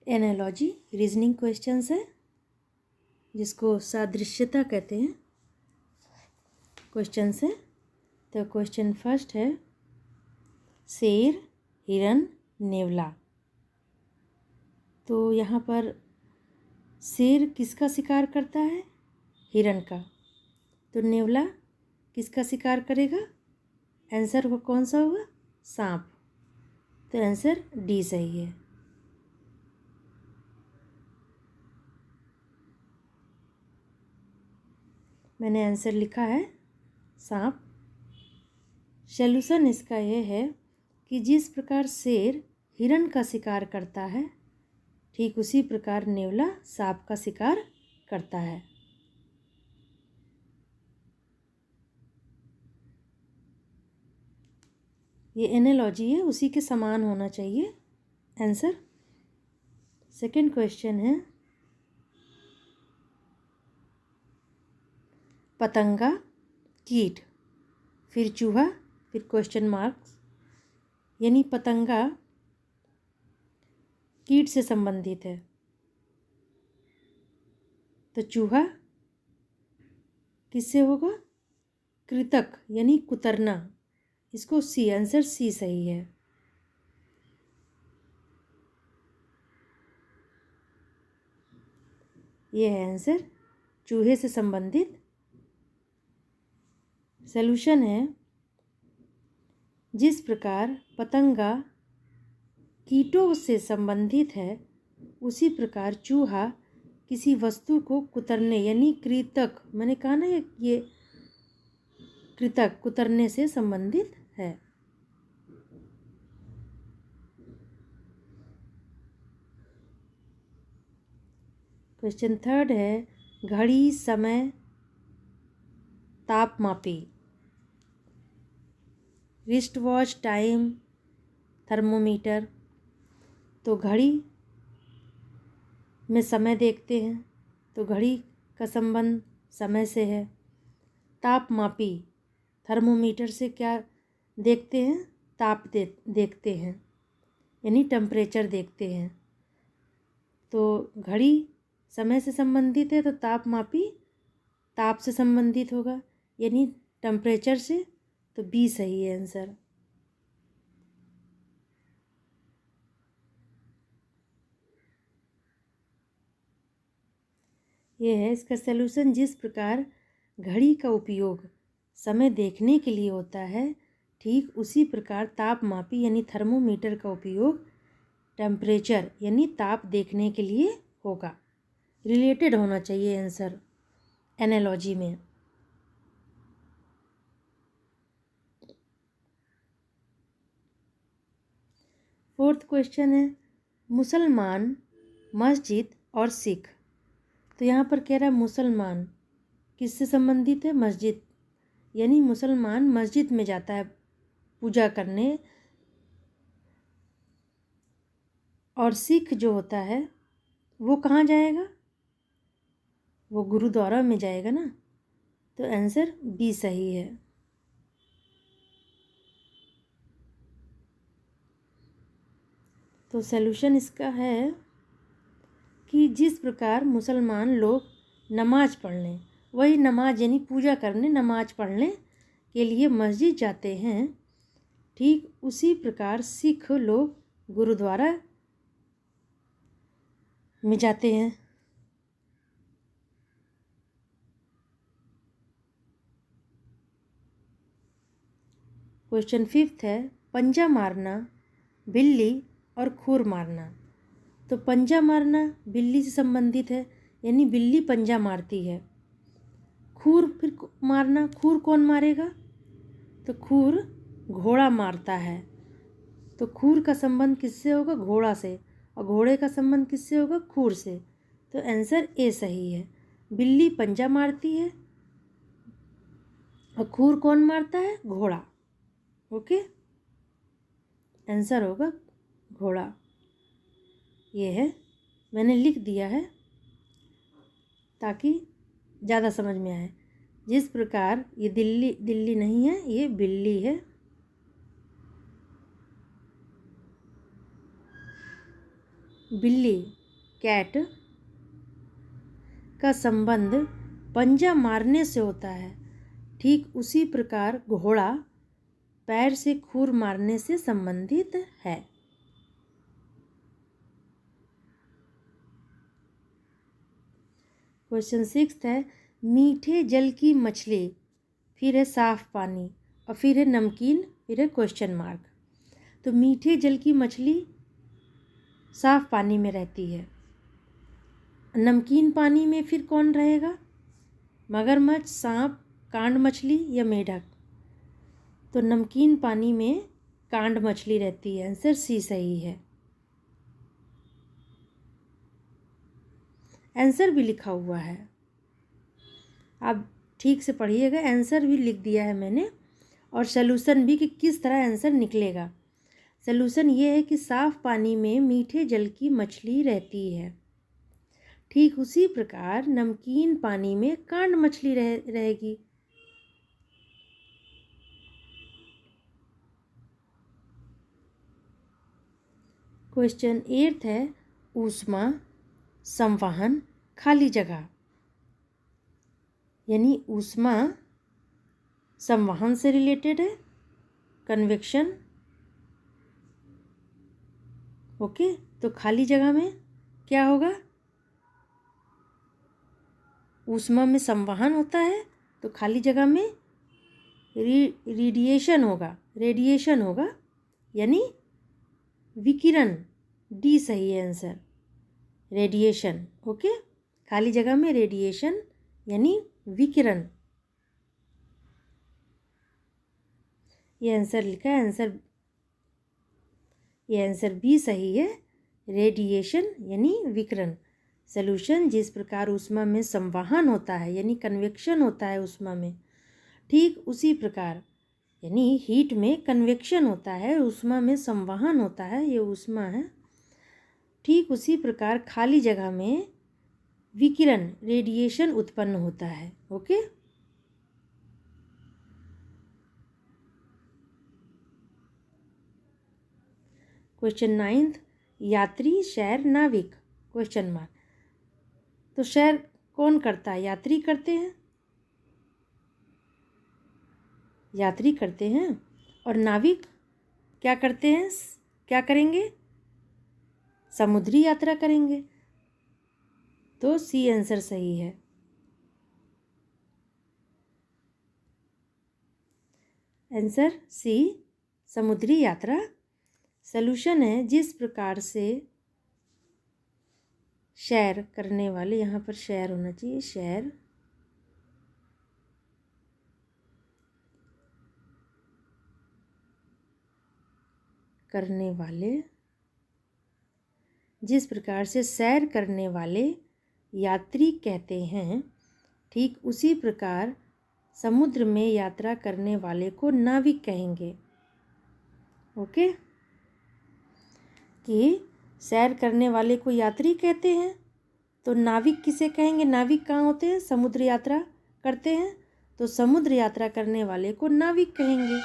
Analogy reasoning questions है जिसको सादृश्यता कहते हैं। क्वेश्चंस है तो क्वेश्चन फर्स्ट है शेर, हिरन, नेवला। तो यहाँ पर शेर किसका शिकार करता है? हिरन का। तो नेवला किसका शिकार करेगा? आंसर को कौन सा होगा? सांप। तो आंसर डी सही है। मैंने आंसर लिखा है सांप। सॉल्यूशन इसका यह है कि जिस प्रकार शेर हिरन का शिकार करता है ठीक उसी प्रकार नेवला सांप का शिकार करता है। ये एनालॉजी है, उसी के समान होना चाहिए आंसर। सेकंड क्वेश्चन है पतंगा, कीट, फिर चूहा, फिर क्वेश्चन मार्क्स। यानी पतंगा कीट से संबंधित है तो चूहा किससे होगा? कृतक यानी कुतरना। इसको सी, आंसर सी सही है। यह है आंसर चूहे से संबंधित। सॉल्यूशन है जिस प्रकार पतंगा कीटों से संबंधित है उसी प्रकार चूहा किसी वस्तु को कुतरने यानी कृतक, मैंने कहा ना ये कृतक कुतरने से संबंधित है। क्वेश्चन थर्ड है घड़ी, समय, तापमापी। Wrist watch, time, thermometer. तो घड़ी में समय देखते हैं तो घड़ी का संबंध समय से है। तापमापी थर्मोमीटर से क्या देखते हैं? ताप देखते हैं यानी टेम्परेचर देखते हैं। तो घड़ी समय से संबंधित है तो तापमापी ताप से संबंधित होगा यानी टेम्परेचर से। तो बी सही है आंसर। ये है इसका सलूशन। जिस प्रकार घड़ी का उपयोग समय देखने के लिए होता है ठीक उसी प्रकार तापमापी यानी थर्मोमीटर का उपयोग टेम्परेचर यानी ताप देखने के लिए होगा। रिलेटेड होना चाहिए आंसर एनालॉजी में। फोर्थ क्वेश्चन है मुसलमान, मस्जिद और सिख। तो यहाँ पर कह रहा है मुसलमान किससे संबंधित है? मस्जिद। यानी मुसलमान मस्जिद में जाता है पूजा करने और सिख जो होता है वो कहाँ जाएगा? वो गुरुद्वारा में जाएगा ना। तो आंसर बी सही है। तो सॉल्यूशन इसका है कि जिस प्रकार मुसलमान लोग नमाज पढ़ने, वही नमाज यानी पूजा करने, नमाज पढ़ने के लिए मस्जिद जाते हैं ठीक उसी प्रकार सिख लोग गुरुद्वारा में जाते हैं। क्वेश्चन फिफ्थ है पंजा मारना, बिल्ली और खुर मारना। तो पंजा मारना बिल्ली से संबंधित है यानी बिल्ली पंजा मारती है। खुर फिर मारना, खुर कौन मारेगा? तो खुर घोड़ा मारता है। तो खुर का संबंध किससे होगा? घोड़ा से। और घोड़े का संबंध किससे होगा? खुर से। तो आंसर ए सही है। बिल्ली पंजा मारती है और खुर कौन मारता है? घोड़ा। ओके, आंसर होगा घोड़ा। ये है, मैंने लिख दिया है ताकि ज़्यादा समझ में आए। जिस प्रकार ये दिल्ली नहीं है, ये बिल्ली है। बिल्ली कैट का संबंध पंजा मारने से होता है, ठीक उसी प्रकार घोड़ा पैर से खूर मारने से संबंधित है। क्वेश्चन 6 है, मीठे जल की मछली, फिर है साफ पानी और फिर है नमकीन, फिर है क्वेश्चन मार्क। तो मीठे जल की मछली साफ पानी में रहती है। नमकीन पानी में फिर कौन रहेगा? मगरमच्छ, सांप, कांड मछली या मेढक? तो नमकीन पानी में कांड मछली रहती है। आंसर सी सही है। आंसर भी लिखा हुआ है, आप ठीक से पढ़िएगा। आंसर भी लिख दिया है मैंने और सलूशन भी कि किस तरह आंसर निकलेगा। सलूशन ये है कि साफ पानी में मीठे जल की मछली रहती है, ठीक उसी प्रकार नमकीन पानी में कांड मछली रहेगी। क्वेश्चन 8 है, ऊष्मा संवहन खाली जगह, यानी ऊष्मा संवहन से रिलेटेड है, कन्वेक्शन। ओके, तो खाली जगह में क्या होगा? ऊष्मा में संवहन होता है तो खाली जगह में रेडिएशन होगा, यानी विकिरण। डी सही है आंसर, रेडिएशन। ओके, खाली जगह में रेडिएशन यानी विकिरण, ये आंसर लिखा है। ये आंसर बी सही है, रेडिएशन यानी विकिरण। सॉल्यूशन, जिस प्रकार ऊष्मा में संवहन होता है यानी कन्वेक्शन होता है ऊष्मा में, ठीक उसी प्रकार यानी हीट में कन्वेक्शन होता है, ऊष्मा में संवहन होता है, ये ऊष्मा है। ठीक उसी प्रकार खाली जगह में विकिरण रेडिएशन उत्पन्न होता है। ओके, क्वेश्चन 9, यात्री शैर नाविक, क्वेश्चन मार्क। तो शैर कौन करता है? यात्री करते हैं, यात्री करते हैं। और नाविक क्या करते हैं? क्या करेंगे? समुद्री यात्रा करेंगे। तो सी आंसर सही है। आंसर सी, समुद्री यात्रा। सॉल्यूशन है, जिस प्रकार से सैर करने वाले, यहाँ पर सैर होना चाहिए, सैर करने वाले, जिस प्रकार से सैर करने वाले यात्री कहते हैं, ठीक उसी प्रकार समुद्र में यात्रा करने वाले को नाविक कहेंगे। ओके, कि सैर करने वाले को यात्री कहते हैं, तो नाविक किसे कहेंगे? नाविक कहाँ होते हैं? समुद्र यात्रा करते हैं, तो समुद्र यात्रा करने वाले को नाविक कहेंगे।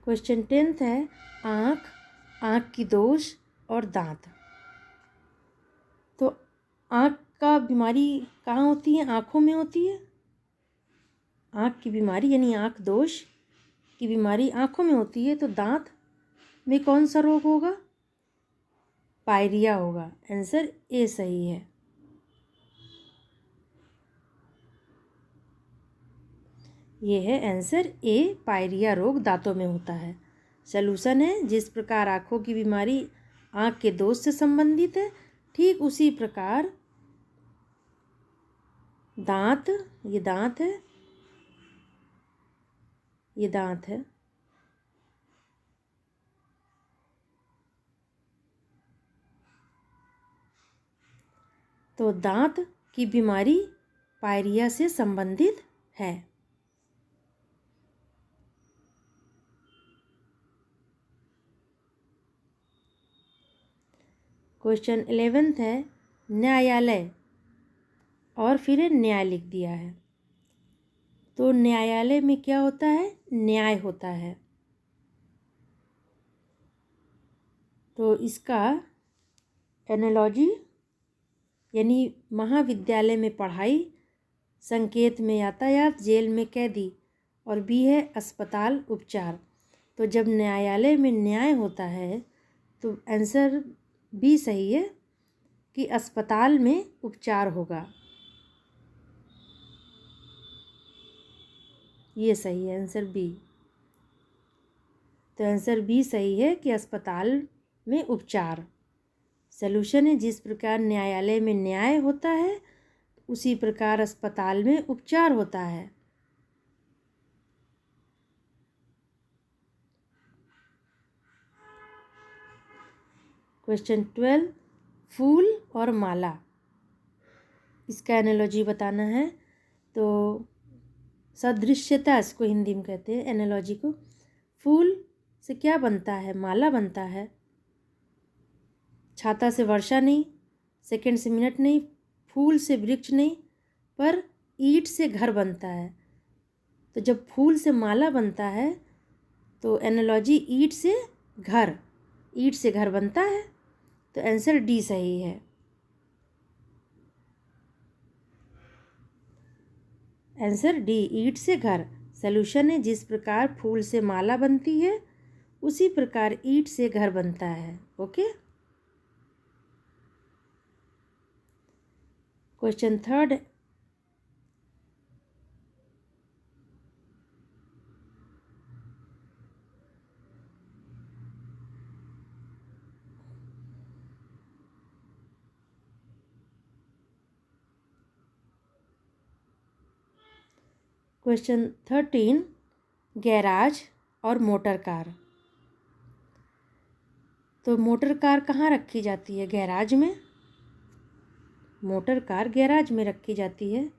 क्वेश्चन 10 है, आँख की दोष और दांत। तो आँख का बीमारी कहाँ होती है? आँखों में होती है। आँख की बीमारी यानी आँख दोष की बीमारी आँखों में होती है, तो दांत में कौन सा रोग होगा? पायरिया होगा। आंसर ए सही है। ये है आंसर ए, पायरिया रोग दांतों में होता है। सॉल्यूशन है, जिस प्रकार आँखों की बीमारी आँख के दोष से संबंधित है, ठीक उसी प्रकार दांत, ये दांत है, ये दांत है, तो दांत की बीमारी पायरिया से संबंधित है। क्वेश्चन 11 है, न्यायालय और फिर न्याय लिख दिया है। तो न्यायालय में क्या होता है? न्याय होता है। तो इसका एनालॉजी यानी महाविद्यालय में पढ़ाई, संकेत में यातायात, जेल में कैदी, और बी है अस्पताल उपचार। तो जब न्यायालय में न्याय होता है तो आंसर बी सही है कि अस्पताल में उपचार होगा। ये सही है आंसर बी। तो आंसर बी सही है कि अस्पताल में उपचार। सॉल्यूशन है जिस प्रकार न्यायालय में न्याय होता है उसी प्रकार अस्पताल में उपचार होता है। क्वेश्चन 12, फूल और माला, इसका एनालॉजी बताना है। तो सदृश्यता इसको हिंदी में कहते हैं एनालॉजी को। फूल से क्या बनता है? माला बनता है। छाता से वर्षा नहीं, सेकंड से मिनट नहीं, फूल से वृक्ष नहीं, पर ईंट से घर बनता है। तो जब फूल से माला बनता है तो एनालॉजी ईंट से घर बनता है। तो आंसर डी सही है। आंसर डी, ईंट से घर। सॉल्यूशन है जिस प्रकार फूल से माला बनती है उसी प्रकार ईंट से घर बनता है। ओके। क्वेश्चन 3, क्वेश्चन 13, गैराज और मोटर कार। तो मोटर कार कहाँ रखी जाती है? गैराज में। मोटर कार गैराज में रखी जाती है।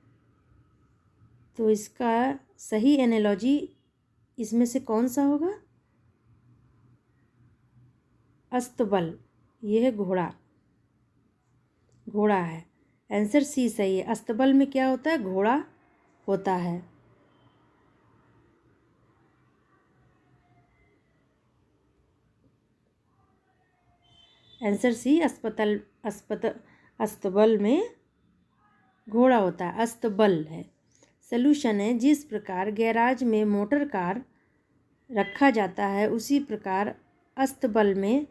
तो इसका सही एनालॉजी इसमें से कौन सा होगा? अस्तबल, ये है घोड़ा, घोड़ा है। आंसर सी सही है। अस्तबल में क्या होता है? घोड़ा होता है। आंसर सी, अस्तबल में घोड़ा होता है, अस्तबल है। सॉल्यूशन है जिस प्रकार गैराज में मोटर कार रखा जाता है उसी प्रकार अस्तबल में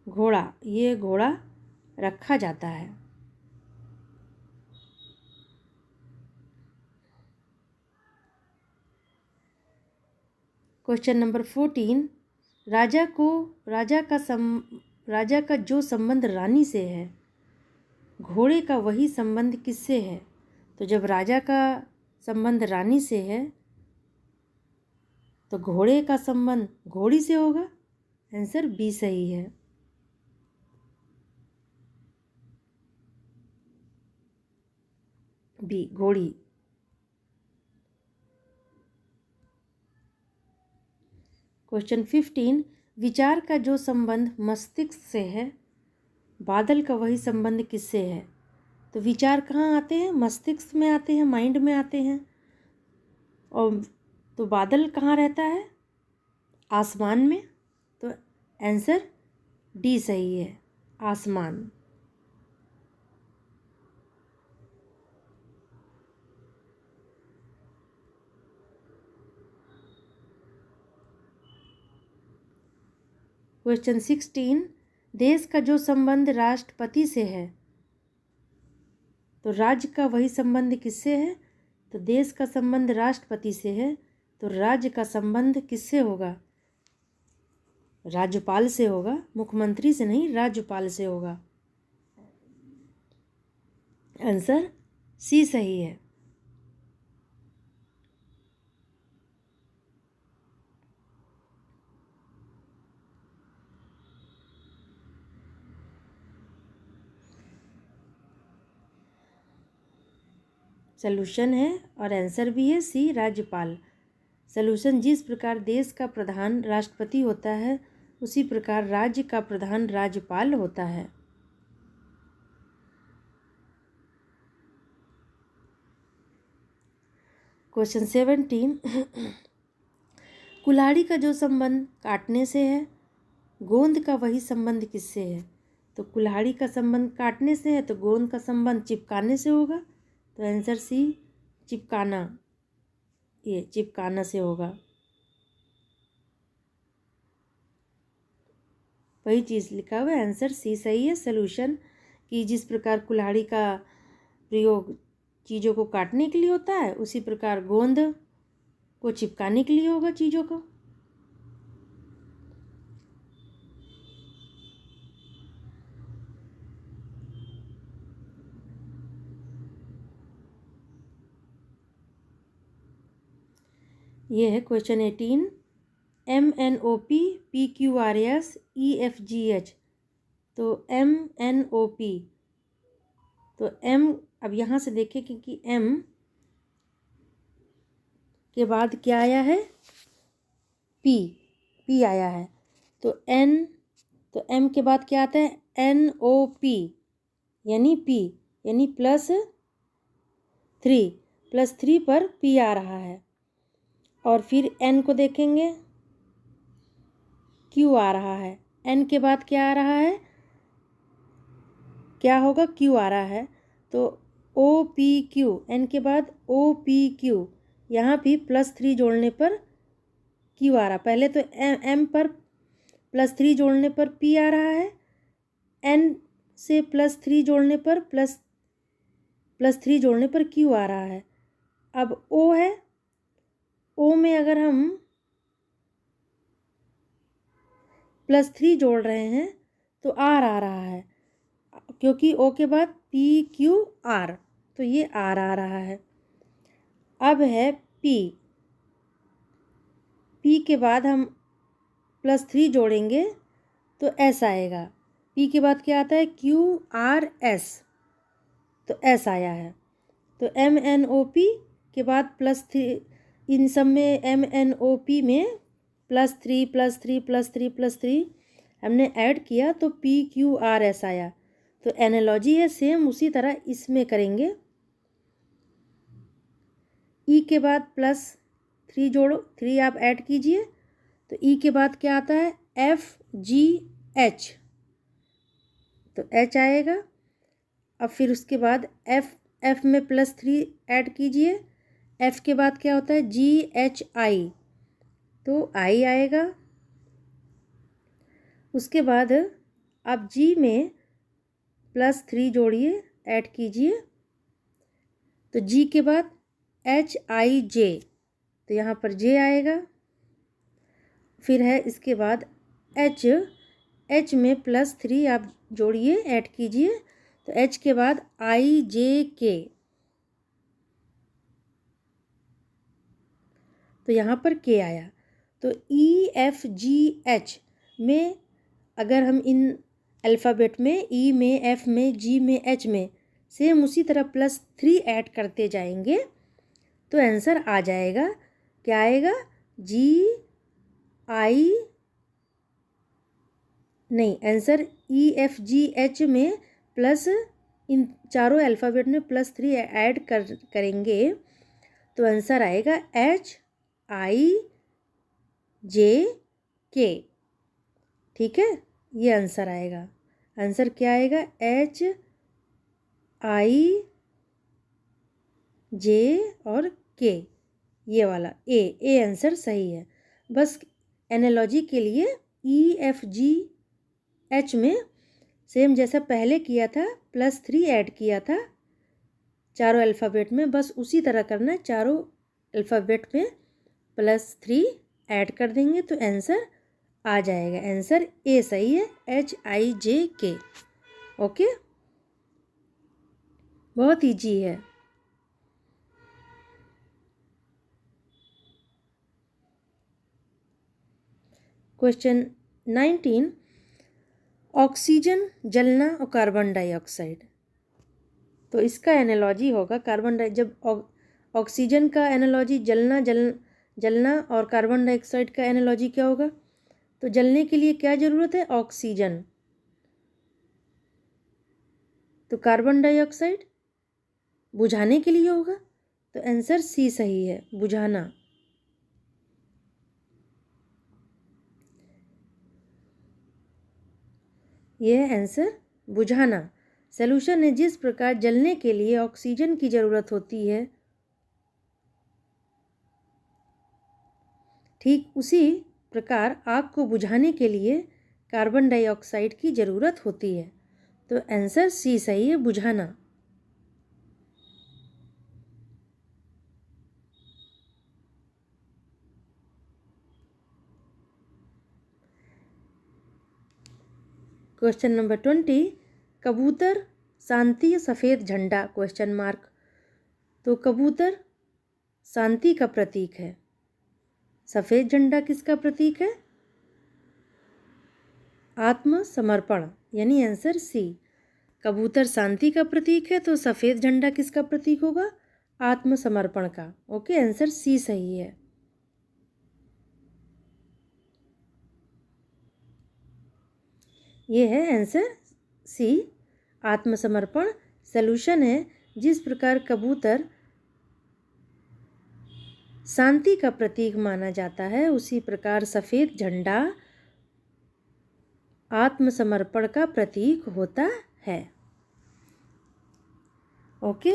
घोड़ा, ये घोड़ा रखा जाता है। क्वेश्चन नंबर 14, राजा का जो संबंध रानी से है घोड़े का वही संबंध किससे है? तो जब राजा का संबंध रानी से है तो घोड़े का संबंध घोड़ी से होगा। आंसर बी सही है। बी, घोड़ी। क्वेश्चन 15, विचार का जो संबंध मस्तिष्क से है बादल का वही संबंध किससे है? तो विचार कहाँ आते हैं? मस्तिष्क में आते हैं, माइंड में आते हैं। और तो बादल कहाँ रहता है? आसमान में। तो आंसर डी सही है, आसमान। क्वेश्चन 16, देश का जो संबंध राष्ट्रपति से है तो राज्य का वही संबंध किससे है? तो देश का संबंध राष्ट्रपति से है तो राज्य का संबंध किससे होगा? राज्यपाल से होगा, मुख्यमंत्री से नहीं, राज्यपाल से होगा। आंसर सी सही है। सॉल्यूशन है और आंसर भी है सी, राज्यपाल। सॉल्यूशन जिस प्रकार देश का प्रधान राष्ट्रपति होता है उसी प्रकार राज्य का प्रधान राज्यपाल होता है। क्वेश्चन 17, कुल्हाड़ी का जो संबंध काटने से है गोंद का वही संबंध किससे है? तो कुल्हाड़ी का संबंध काटने से है, तो गोंद का संबंध चिपकाने से होगा। तो आंसर सी चिपकाना, ये चिपकाना से होगा। वही चीज़ लिखा हुआ है, आंसर सी सही है। सॉल्यूशन कि जिस प्रकार कुल्हाड़ी का प्रयोग चीज़ों को काटने के लिए होता है, उसी प्रकार गोंद को चिपकाने के लिए होगा चीज़ों को। ये है क्वेश्चन 18, MNOP PQRS EFGH। तो MNOP, तो M, अब यहाँ से देखें कि M के बाद क्या आया है? P आया है। तो N, तो M के बाद क्या आता है? NOP यानी P, यानी +3 पर P आ रहा है। और फिर N को देखेंगे, Q आ रहा है। N के बाद क्या आ रहा है? क्या होगा? Q आ रहा है। तो OPQ, N के बाद OPQ, यहाँ भी +3 जोड़ने पर Q आ रहा। पहले तो M पर +3 जोड़ने पर P आ रहा है, N से +3 जोड़ने पर +3 जोड़ने पर Q आ रहा है। अब O है, O में अगर हम +3 जोड़ रहे हैं तो R आ रहा है, क्योंकि O के बाद PQR, तो ये R आ रहा है। अब है P के बाद हम +3 जोड़ेंगे तो S आएगा। P के बाद क्या आता है? QRS, तो S आया है। तो MNOP के बाद +3, इन सब में MNOP में +3 हमने ऐड किया तो PQRS आया। तो एनालॉजी है सेम, उसी तरह इसमें करेंगे। E के बाद +3 जोड़ो, 3 आप ऐड कीजिए, तो E के बाद क्या आता है? FGH, तो H आएगा। अब फिर उसके बाद F में +3 ऐड कीजिए, F के बाद क्या होता है? GHI, तो I आएगा। उसके बाद आप G में +3 जोड़िए, ऐड कीजिए, तो G के बाद HIJ, तो यहाँ पर J आएगा। फिर है इसके बाद H में +3 आप जोड़िए, ऐड कीजिए, तो H के बाद IJK, तो यहाँ पर K आया। तो EFGH में अगर हम इन अल्फ़ाबेट में E में, F में, G में, H में सेम उसी तरह +3 ऐड करते जाएंगे तो आंसर आ जाएगा। क्या आएगा? आंसर EFGH में प्लस, इन चारों अल्फ़ाबेट में +3 ऐड करेंगे तो आंसर आएगा HIJK। ठीक है, ये आंसर आएगा। आंसर क्या आएगा? HIJ और K, ये वाला ए आंसर सही है। बस एनालॉजी के लिए EFGH में सेम जैसा पहले किया था, +3 ऐड किया था चारों अल्फ़ाबेट में, बस उसी तरह करना है। चारों अल्फ़ाबेट में +3 ऐड कर देंगे तो आंसर आ जाएगा। आंसर ए सही है, HIJK। ओके, बहुत ईजी है। क्वेश्चन 19, ऑक्सीजन जलना और कार्बन डाइऑक्साइड, तो इसका एनालॉजी होगा जब ऑक्सीजन का एनालॉजी जलना और कार्बन डाइऑक्साइड का एनालॉजी क्या होगा? तो जलने के लिए क्या ज़रूरत है? ऑक्सीजन। तो कार्बन डाइऑक्साइड बुझाने के लिए होगा, तो आंसर सी सही है, बुझाना। ये है आंसर बुझाना। सॉल्यूशन है जिस प्रकार जलने के लिए ऑक्सीजन की ज़रूरत होती है, ठीक उसी प्रकार आग को बुझाने के लिए कार्बन डाइऑक्साइड की ज़रूरत होती है। तो आंसर सी सही है, बुझाना। क्वेश्चन नंबर 20, कबूतर शांति सफ़ेद झंडा क्वेश्चन मार्क। तो कबूतर शांति का प्रतीक है, सफ़ेद झंडा किसका प्रतीक है? आत्मसमर्पण, यानी आंसर सी। कबूतर शांति का प्रतीक है तो सफ़ेद झंडा किसका प्रतीक होगा? आत्मसमर्पण का। ओके, आंसर सी सही है। ये है आंसर सी, आत्मसमर्पण। सॉल्यूशन है जिस प्रकार कबूतर शांति का प्रतीक माना जाता है, उसी प्रकार सफ़ेद झंडा आत्मसमर्पण का प्रतीक होता है। ओके,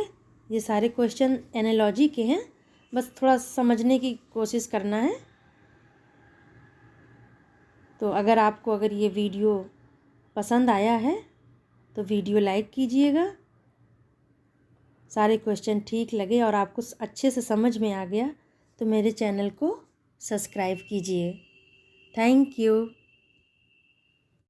ये सारे क्वेश्चन एनालॉजी के हैं, बस थोड़ा समझने की कोशिश करना है। तो अगर ये वीडियो पसंद आया है तो वीडियो लाइक कीजिएगा, सारे क्वेश्चन ठीक लगे और आपको अच्छे से समझ में आ गया तो मेरे चैनल को सब्सक्राइब कीजिए। Thank you.